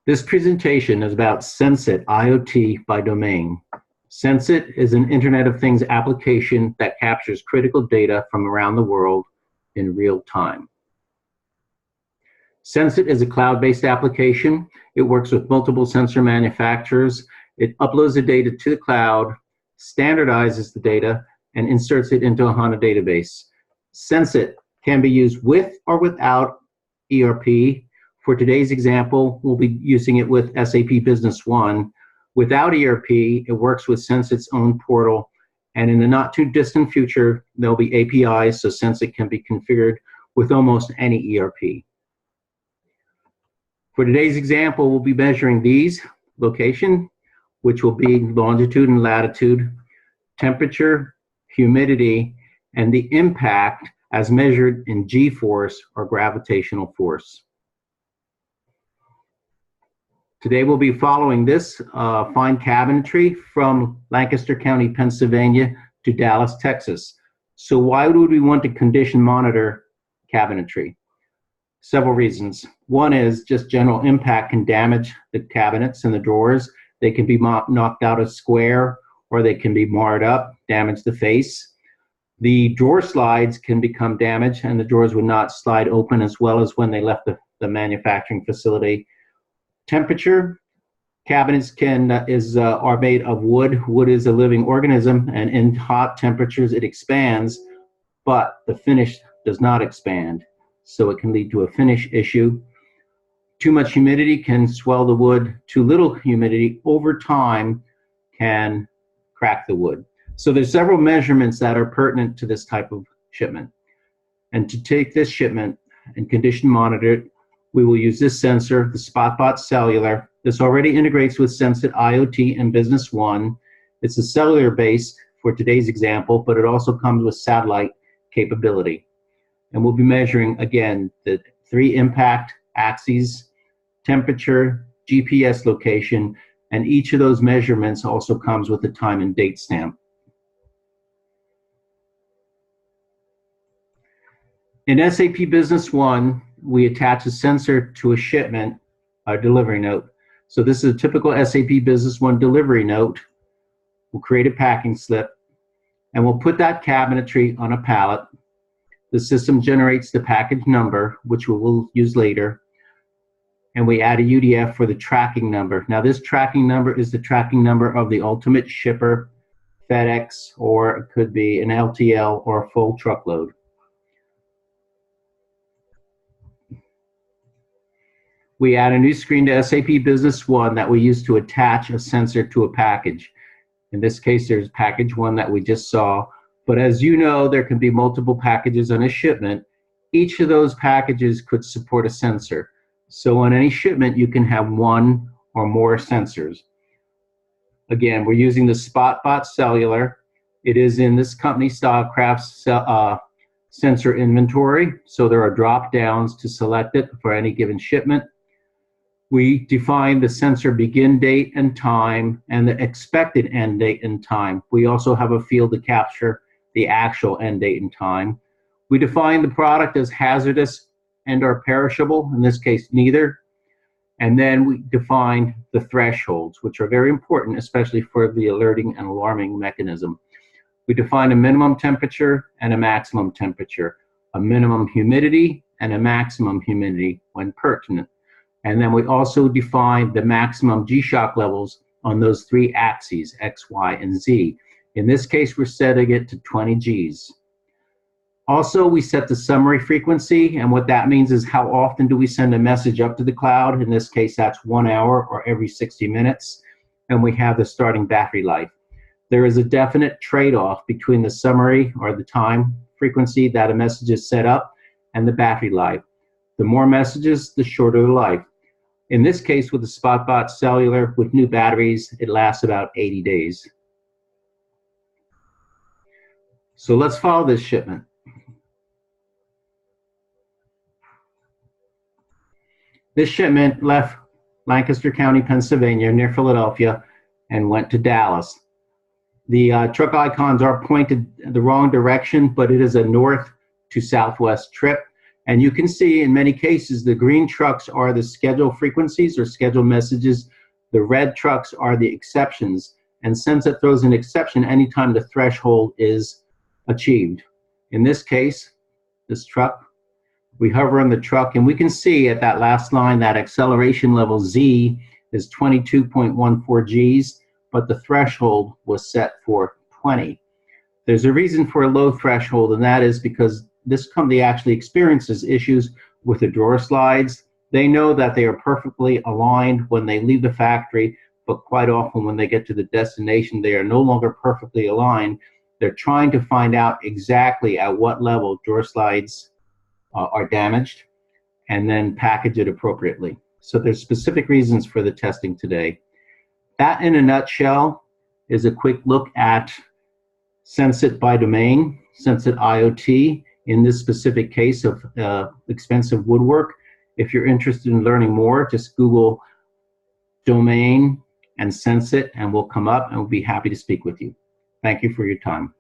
This presentation is about SenseIT IoT by domain. SenseIT is an Internet of Things application that captures critical data from around the world in real time. SenseIT is a cloud-based application. It works with multiple sensor manufacturers. It uploads the data to the cloud, standardizes the data, and inserts it into a HANA database. SenseIT can be used with or without ERP. For today's example, we'll be using it with SAP Business One. Without ERP, it works with SenseIT's own portal, and in the not too distant future, there'll be APIs so SenseIT can be configured with almost any ERP. For today's example, we'll be measuring these: location, which will be longitude and latitude, temperature, humidity, and the impact as measured in G-force or gravitational force. Today we'll be following this fine cabinetry from Lancaster County, Pennsylvania to Dallas, Texas. So why would we want to condition monitor cabinetry? Several reasons. One is just general impact can damage the cabinets and the drawers. They can be knocked out of square, or they can be marred up, damage the face. The drawer slides can become damaged, and the drawers would not slide open as well as when they left the manufacturing facility. Temperature, cabinets are made of wood. Wood is a living organism, and in hot temperatures it expands, but the finish does not expand, so it can lead to a finish issue. Too much humidity can swell the wood. Too little humidity over time can crack the wood. So there's several measurements that are pertinent to this type of shipment. And to take this shipment and condition monitor it, we will use this sensor, the Spotbot Cellular. This already integrates with SenseIT IoT and Business One. It's a cellular base for today's example, but it also comes with satellite capability. And we'll be measuring, again, the 3 impact axes, temperature, GPS location, and each of those measurements also comes with a time and date stamp. In SAP Business One, we attach a sensor to a shipment, a delivery note. So this is a typical SAP Business One delivery note. We'll create a packing slip, and we'll put that cabinetry on a pallet. The system generates the package number, which we will use later, and we add a UDF for the tracking number. Now this tracking number is the tracking number of the ultimate shipper, FedEx, or it could be an LTL or a full truckload. We add a new screen to SAP Business One that we use to attach a sensor to a package. In this case, there's package 1 that we just saw. But as you know, there can be multiple packages on a shipment. Each of those packages could support a sensor. So on any shipment, you can have 1 or more sensors. Again, we're using the Spotbot Cellular. It is in this company Stylecraft's sensor inventory. So there are drop downs to select it for any given shipment. We define the sensor begin date and time and the expected end date and time. We also have a field to capture the actual end date and time. We define the product as hazardous and or perishable, in this case neither. And then we define the thresholds, which are very important, especially for the alerting and alarming mechanism. We define a minimum temperature and a maximum temperature, a minimum humidity and a maximum humidity when pertinent. And then we also define the maximum G-shock levels on those 3 axes, X, Y, and Z. In this case, we're setting it to 20 Gs. Also, we set the summary frequency, and what that means is how often do we send a message up to the cloud. In this case, that's 1 hour or every 60 minutes. And we have the starting battery life. There is a definite trade-off between the summary or the time frequency that a message is set up and the battery life. The more messages, the shorter the life. In this case, with the Spotbot Cellular, with new batteries, it lasts about 80 days. So let's follow this shipment. This shipment left Lancaster County, Pennsylvania, near Philadelphia, and went to Dallas. The truck icons are pointed the wrong direction, but it is a north to southwest trip. And you can see in many cases, the green trucks are the schedule frequencies or schedule messages. The red trucks are the exceptions. And SenseIT throws an exception anytime the threshold is achieved. In this case, this truck, we hover on the truck and we can see at that last line that acceleration level Z is 22.14 Gs, but the threshold was set for 20. There's a reason for a low threshold, and that is because this company actually experiences issues with the drawer slides. They know that they are perfectly aligned when they leave the factory, but quite often when they get to the destination, they are no longer perfectly aligned. They're trying to find out exactly at what level drawer slides are damaged and then package it appropriately. So there's specific reasons for the testing today. That in a nutshell is a quick look at SenseIT by domain, SenseIT IoT, in this specific case of expensive woodwork. If you're interested in learning more, just Google domain and SenseIT and we'll come up and we'll be happy to speak with you. Thank you for your time.